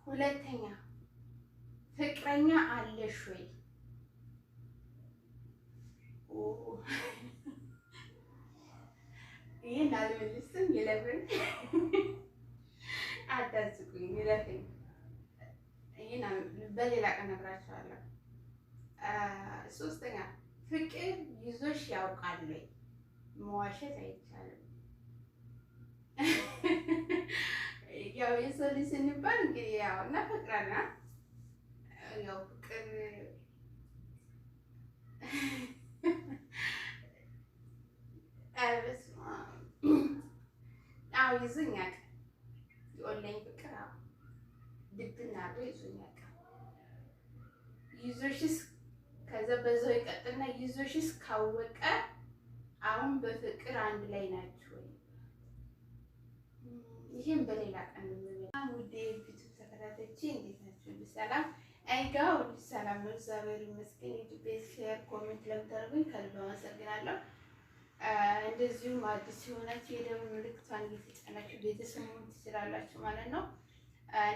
ሁለተኛ ፍቅረኛ አለሽ ወይ? ይሄን አልመልስም። ይለፍኝ አታስቁኝ። ይለፍኝ። ይሄን በሌላ ቀን እነግራቸዋለሁ። ሶስተኛ ፍቅር ይዞሽ ያውቃል ወይ? መዋሸት አይቻልም። ያው የሰው ልጅ ስንባል እንግዲህ ያው እናፈቅራለን። ያው ፍቅር አዎ ይዞኛል። የኦንላይን ፍቅር አዎ ድብና አድርጎ ይዞኛል። ይዞሽስ ከዛ በዛው ይቀጥልና ይዞሽስ ካወቀ አሁን በፍቅር አንድ ላይ ናችሁ ወይ? ይሄን በሌላ ቀን ነው። ውዴ ፊቱ ተከታተች እንዴት ናችሁ? ሰላም አይጋው ሰላም ነው፣ እግዚአብሔር ይመስገን። ኢትዮጵያ ሼር ኮሜንት ለምታደርጉኝ ከልብ አመሰግናለሁ። እንደዚሁም አዲስ የሆናችሁ የደወል ምልክቷን እየተጫናችሁ ቤተሰብ መሆን ትችላላችሁ ማለት ነው።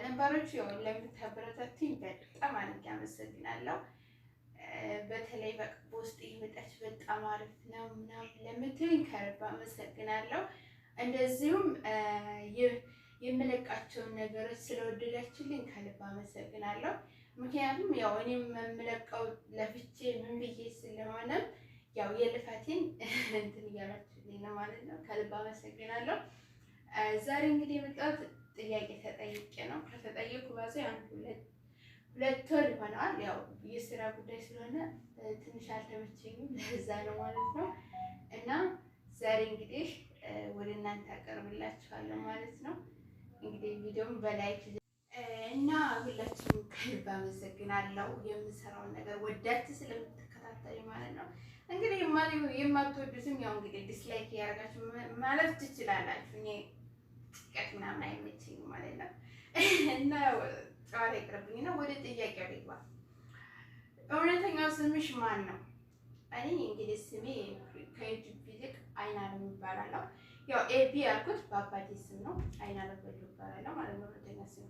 ነባሮቹ ያው ለምታበረታቱኝ በጣም አድርጌ አመሰግናለሁ። በተለይ በውስጥ እየመጣችሁ በጣም አሪፍ ነው ምናምን ለምትሉኝ ከልብ አመሰግናለሁ። እንደዚሁም የምለቃቸውን ነገሮች ስለወደዳችሁልኝ ከልብ አመሰግናለሁ። ምክንያቱም ያው እኔም የምለቀው ለፍቼ ምን ብዬ ስለሆነ ያው የልፋቴን እንትን እያላችሁልኝ ነው ማለት ነው። ከልብ አመሰግናለሁ። ዛሬ እንግዲህ የመጣሁት ጥያቄ ተጠይቄ ነው። ከተጠየቁ ባዜ አንድ ሁለት ወር ይሆነዋል። ያው የስራ ጉዳይ ስለሆነ ትንሽ አልተመቸኝም፣ ለዛ ነው ማለት ነው። እና ዛሬ እንግዲህ ወደ እናንተ አቀርብላችኋለሁ ማለት ነው። እንግዲህ ቪዲዮውን በላይክ እና ሁላችሁም ከልብ አመሰግናለሁ። የምሰራውን ነገር ወዳችሁ ስለምትከታተሉ ማለት ነው። እንግዲህ የማትወዱትም ያው እንግዲህ ዲስላይክ ያደርጋችሁ ማለት ትችላላችሁ። እኔ ጭቀት ምናምን አይመቸኝም ማለት ነው። እና ጨዋታ ይቅርብኝ ነው። ወደ ጥያቄው ልግባ። እውነተኛው ስምሽ ማን ነው? እኔ እንግዲህ ስሜ ከዩቲዩብ ይልቅ አይናለም ይባላለሁ። ያው ኤቢ ያልኩት በአባቴ ስም ነው። አይናለም በሉ ይባላለሁ ማለት ነው። ሁለተኛ ስሜ።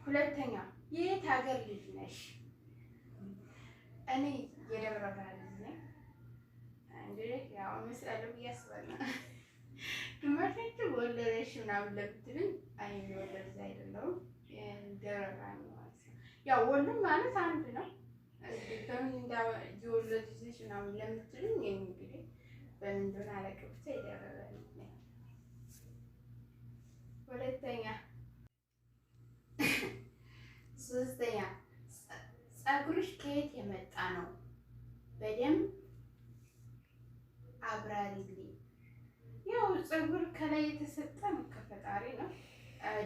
ሁለተኛ የት ሀገር ልጅ ነሽ? እኔ የደብረ ብርሃን ልጅ ነኝ። እንግዲህ ያው እመስላለሁ ብዬ አስባለሁ። ግማሾቹ ወለደሽ ምናምን ለምትሉኝ አይ ወለደ አይደለሁም፣ ደብረ ብርሃን ነው ማለት ነው። ያው ወሎም ማለት አንድ ነው። በምን የወለደ ልጅ ምናምን ለምትሉኝ እንግዲህ በምን እንደሆነ አላውቅም፣ ብቻ የደብረ ብርሃን ልጅ ነኝ። ሁለተኛ ሶስተኛ ፀጉርሽ ከየት የመጣ ነው? በደንብ አብራሪልኝ። ያው ፀጉር ከላይ የተሰጠ ነው ከፈጣሪ ነው።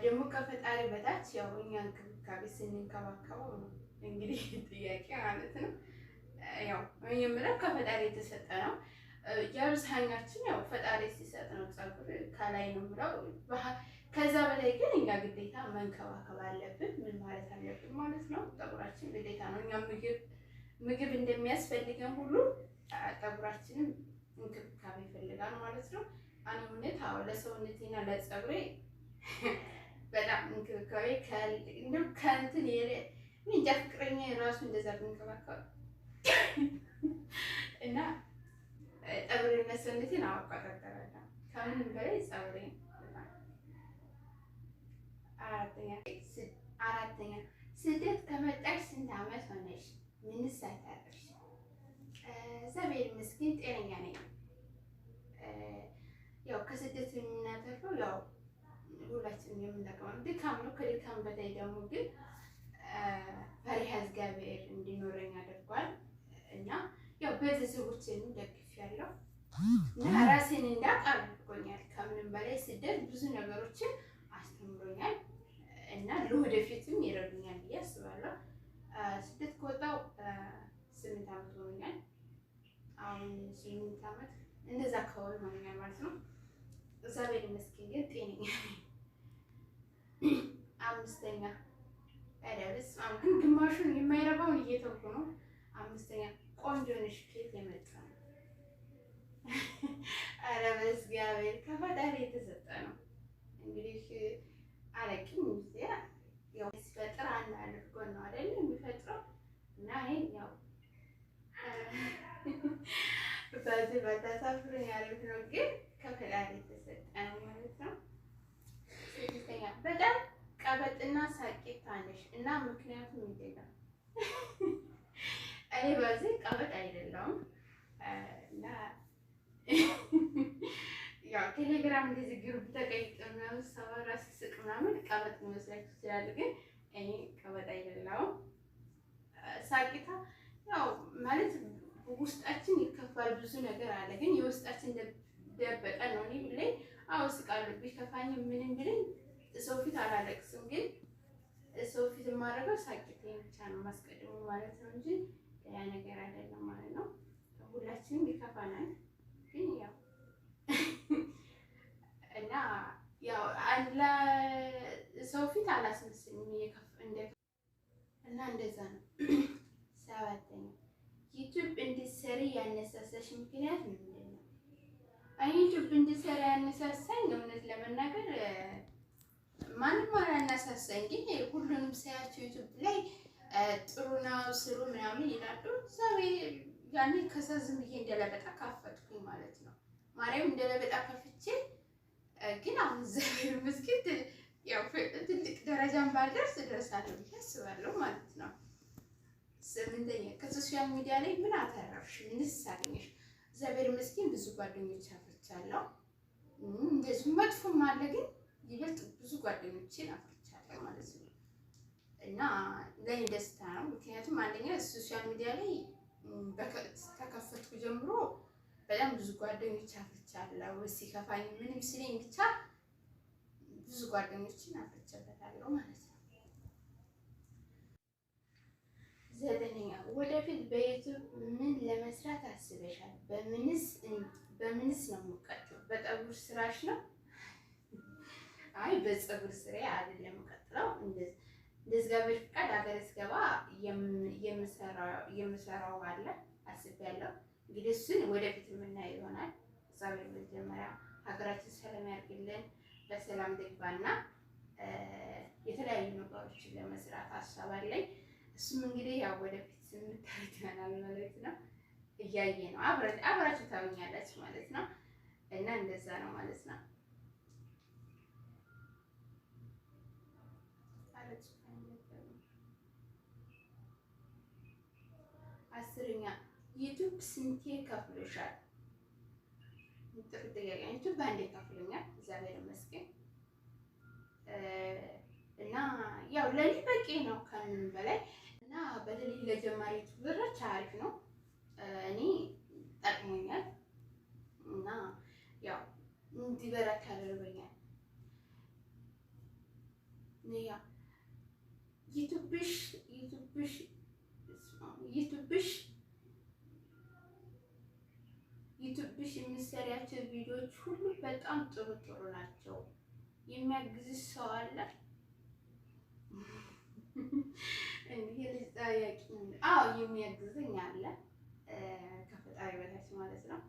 ደግሞ ከፈጣሪ በታች ያው እኛ እንክብካቤ ስንንከባከበው ነው እንግዲህ ጥያቄ ማለት ነው። ያው የምለው ከፈጣሪ የተሰጠ ነው። የአብዛኛችን ያው ፈጣሪ ሲሰጥ ነው ፀጉር ከላይ ነው ብለው። ከዛ በላይ ግን እኛ ግዴታ መንከባከብ አለብን። ምን ማለት አለብን ማለት ነው? ፀጉራችን ግዴታ ነው። እኛ ምግብ እንደሚያስፈልገን ሁሉ ፀጉራችንም እንክብካቤ ይፈልጋል ማለት ነው። እውነት አዎ፣ ለሰውነቴና ለፀጉሬ በጣም እንክብካቤ እንደው ከእንትን እንጃ ፍቅረኛ የራሱ እንደዛ ብንከባከብ እና ፀጉሬና ሰውነቴን አወቃቀራለሁ ከምንም በላይ ፀጉሬን። አራተኛ ስደት ከመጣሽ ስንት ዓመት ሆነሽ? ምንስ አታውቅሽ? እግዚአብሔር ይመስገን ጤነኛ ነኝ። ያው ከስደት የምናተርፈው ያው ሁላችንም የምናውቀው ድካም ነው። ከድካም በላይ ደግሞ ግን ፈሪሃ እግዚአብሔር እንዲኖረኝ አድርጓል እና ያው ቤተሰቦቼንም ደግፌያለሁ እና ራሴን እንዳውቅ አድርጎኛል። ከምንም በላይ ስደት ብዙ ነገሮችን አስተምሮኛል እና ለወደፊትም ይረዱኛል ብዬ አስባለሁ። ስደት ከወጣሁ 8 ዓመት ሆኖኛል። አሁን 8 ዓመት እንደዛ አካባቢ ሆኖኛል ማለት ነው። እግዚአብሔር ይመስገን ግን ጤነኛ ነኝ። አምስተኛ ረብስ ግን ግማሹን የማይረባውን እየተውኩ ነው። አምስተኛ ቆንጆ ነሽ ከየት የመጣ ነው? ኧረ በእግዚአብሔር ከፈጣሪ የተሰጠ ነው። እንግዲህ አለቅም ጊዜ ያው ሲፈጥር አድርጎ ነው አይደል የሚፈጥረው። እና ይሄን ያው በዚህ በተሰፍሮ ያሉት ነው፣ ግን ከፈጣሪ የተሰጠ ነው ማለት ነው። ስድስተኛ በጣም ቀበጥና ሳቂታ ነሽ እና ምክንያቱም ምንድን ነው? እኔ በዚህ ቀበጥ አይደለሁም እና ያው ቴሌግራም እንደዚህ ግሩፕ ተቀይጦ ምናምን ሰባራ ሲስቅ ምናምን ቀበጥ መስላችሁ ይችላል፣ ግን እኔ ቀበጥ አይደለሁም። ሳቂታ ያው ማለት ውስጣችን ይከፋል፣ ብዙ ነገር አለ፣ ግን የውስጣችን ደበቀ ነው። እኔ ሁሌ አዎ ስቃለሁ፣ ቢከፋኝ ምንም ብለኝ ሰው ፊት አላለቅስም፣ ግን ሰው ፊት የማደርገው ሳቂቴን ብቻ ነው ማስቀድሙ ማለት ነው እንጂ ያ ነገር አይደለም ማለት ነው። ሁላችንም ይከፋናል፣ ግን ያው እና ያው ሰው ፊት አላስመስልም እና እንደዛ ነው። ሰባተኛ ዩቲዩብ እንድትሰሪ ያነሳሳሽ ምክንያት ምንድን ነው? ዩቲዩብ እንድትሰሪ ያነሳሳኝ እውነት ለመናገር ማንም አላነሳሳኝ፣ ግን ሁሉንም ሳያቸው ዩቲዩብ ላይ ጥሩ ነው ስሩ ምናምን ይላሉ። ያኔ ከሰዝም ብዬ እንደለበጣ ካፈትኩኝ ማለት ነው። ማርያም እንደለበጣ ከፍቼ ግን አሁን ዘር ምስኪት ያው ትልቅ ደረጃን ባልደርስ እደርሳለሁ ብዬ አስባለሁ ማለት ነው። ስምንተኛ ከሶሻል ሚዲያ ላይ ምን አተረፍሽ? ምንስ አገኘሽ? እግዚአብሔር ይመስገን ብዙ ጓደኞች አፍርቻለሁ። እንደዚህ መጥፎም አለ፣ ግን ይበልጥ ብዙ ጓደኞችን አፍርቻለሁ ማለት ነው። እና ለኔ ደስታ ነው። ምክንያቱም አንደኛ ሶሻል ሚዲያ ላይ ተከፈትኩ ጀምሮ በጣም ብዙ ጓደኞች አፍርቻለሁ። ሲከፋኝ ምንም ስለኝ ብቻ ብዙ ጓደኞችን አፍርቼበታለሁ ማለት ነው። ዘጠነኛ ወደፊት በዩቲዩብ ምን ለመስራት አስበሻል? በምንስ ነው የምትቀጥለው? በፀጉር ስራሽ ነው? አይ በፀጉር ስራ አይደለም የምቀጥለው። እንደዚህ እግዚአብሔር ፍቃድ ሀገር ስገባ የምሰራው አለ አስቤያለሁ። እንግዲህ እሱን ወደፊት የምናየው ይሆናል። እግዚአብሔር መጀመሪያ ሀገራችን ሰላም ያድርግልን፣ በሰላም ደግባና የተለያዩ ነገሮችን ለመስራት ሀሳብ አለኝ። እሱም እንግዲህ ያው ወደፊት የምታዩት ይሆናል ማለት ነው። እያየ ነው አብራችሁ ታዩኛላችሁ ማለት ነው። እና እንደዛ ነው ማለት ነው። አስረኛ ዩቲዩብ ስንቴ ከፍሎሻል? ጥሩ ጥያቄ። ዩቲዩብ በአንዴ ከፍሎኛል እግዚአብሔር ይመስገን። እና ያው ለኔ በቂ ነው ከምንም በላይ እና በተለይ ለጀማሪ ዩቲዩበሮች አሪፍ ነው። እኔ ጠቅሞኛል እና ያው እንዲበረታ አድርጎኛል። ያ ዩቲዩብሽ የምትሰሪያቸው ቪዲዮዎች ሁሉ በጣም ጥሩ ናቸው። የሚያግዝሽ ሰው አለ? እንግዲህ ልጅ ጠያቂ ነው። አዎ የሚያግዘኝ አለ ከፈጣሪ በታች ማለት ነው።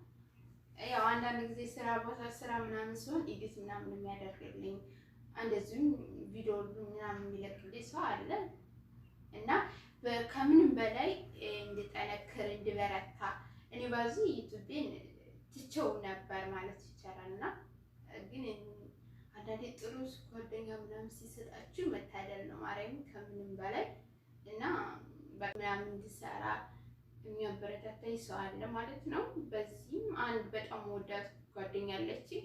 ያው አንዳንድ ጊዜ ስራ ቦታ ስራ ምናምን ሲሆን ኢዲት ምናምን የሚያደርግልኝ እንደዚሁም ቪዲዮ ምናምን የሚለቅልኝ ሰው አለ እና ከምንም በላይ እንድጠነክር እንድበረታ እኔ በዚህ ዩቲዩብን ትቼው ነበር ማለት ይቻላል። እና ግን አንዳንዴ ጥሩ ጓደኛ ምናምን ሲሰጣችሁ መታደል ነው ማርያም ከምንም በላይ እና ምናምን እንድሰራ የሚያበረታታኝ ሰው አለ ማለት ነው። በዚህም አንድ በጣም ወዳት ጓደኛ አለችኝ።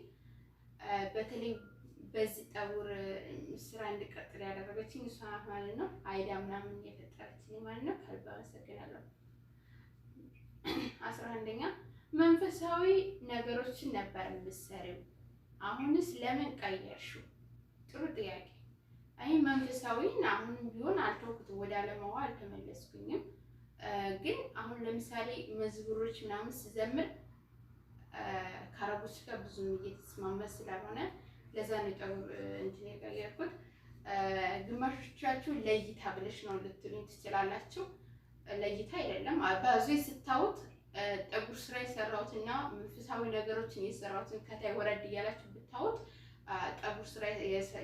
በተለይ በዚህ ጠጉር ስራ እንድቀጥል ያደረገችኝ እሷ ማለት ነው። አይዳ ምናምን የፈጠረችኝ ማለት ነው። ከልብ አመሰግናለሁ። 11ኛ መንፈሳዊ ነገሮችን ነበር የምትሰሪው፣ አሁንስ ለምን ቀየርሽው? ጥሩ ጥያቄ። አይ መንፈሳዊን አሁን ቢሆን አልተውኩትም፣ ወደ አለማዋ አልተመለስኩኝም። ግን አሁን ለምሳሌ መዝሙሮች ምናምን ስዘምር ከአረቦች ጋር ብዙም እየተስማማ ስላልሆነ ለዛ ነው ጠጉር እንትን የቀየርኩት። ግማሾቻችሁ ለይታ ብለሽ ነው ልትሉኝ ትችላላችሁ። ለይታ አይደለም። ባዙ ስታዩት ጠጉር ስራ የሰራሁትና መንፈሳዊ ነገሮችን የሰራሁትን ከታይ ወረድ እያላችሁ ብታዩት ጠጉር ስራ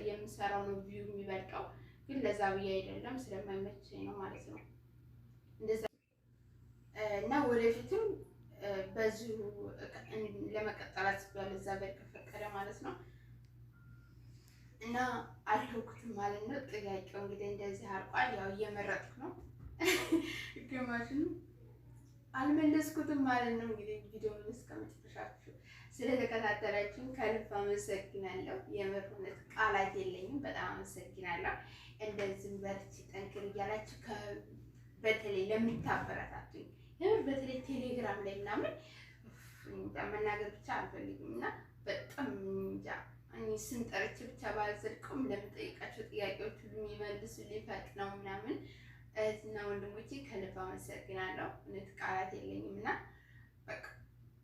የምሰራው ነው ቪው የሚበልጠው፣ ግን ለዛ ብዬ አይደለም ስለማይመቸኝ ነው ማለት ነው እንደዛ። እና ወደፊትም በዚሁ ለመቀጠል አስቤያለሁ እዛ ጋር ከፈቀደ ማለት ነው። እና አልተውኩትም ማለት ነው። ጥያቄው እንግዲህ እንደዚህ አልቋል። ያው እየመረጥኩ ነው ግማሹን አልመለስኩትም ማለት ነው። እንግዲህ ቪዲዮውን እስከመጨረሻችሁ ስለተከታተላችሁን ከልብ አመሰግናለሁ። የምር እውነት ቃላት የለኝም። በጣም አመሰግናለሁ። እንደዚህ በርቺ ጠንክር እያላችሁ በተለይ ለምታበረታቱኝ የምር በተለይ ቴሌግራም ላይ ምናምን መናገር ብቻ አልፈልግም እና በጣም እንጃ እኔ ስም ጠርቼ ብቻ ባልዘልቀውም ለምጠይቃቸው ጥያቄዎች ሁሉ የሚመልሱልኝ ፈጥነው ምናምን እህትና ወንድሞቼ ከልብ አመሰግናለሁ። እውነት ቃላት የለኝም እና በቃ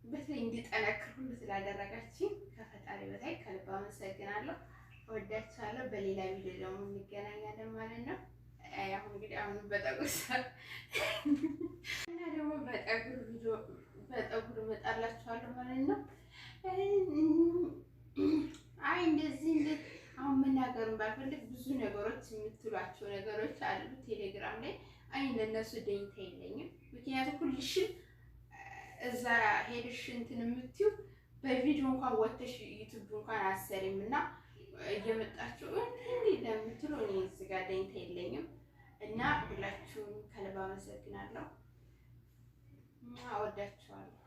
በተለይ እንዲጠነክር ሁሉ ስላደረጋችኝ ከፈጣሪ በታይ ከልብ አመሰግናለሁ። እወዳችኋለሁ። በሌላ ቪዲዮ ደግሞ እንገናኛለን ማለት ነው። አሁን እንግዲህ በጠጉር እና ደግሞ በጠጉር ቪዲዮ በጠጉር እመጣላችኋለሁ ማለት ነው። አይ እንደዚህ አሁን መናገርን ባልፈልግ ብዙ ነገሮች የምትሏቸው ነገሮች አሉ ቴሌግራም ላይ። አይ ለነሱ ደንታ የለኝም። ምክንያቱም ሁልሽም እዛ ሄድሽ እንትን የምትዩ በቪዲዮ እንኳን ወጥተሽ ዩቲዩብ እንኳን አሰሪም እና እየመጣችሁ እንዴ ለምትሉ እኔ እዚህ ጋር ደንታ የለኝም እና ሁላችሁም ከልብ አመሰግናለሁ። አወዳችኋለሁ።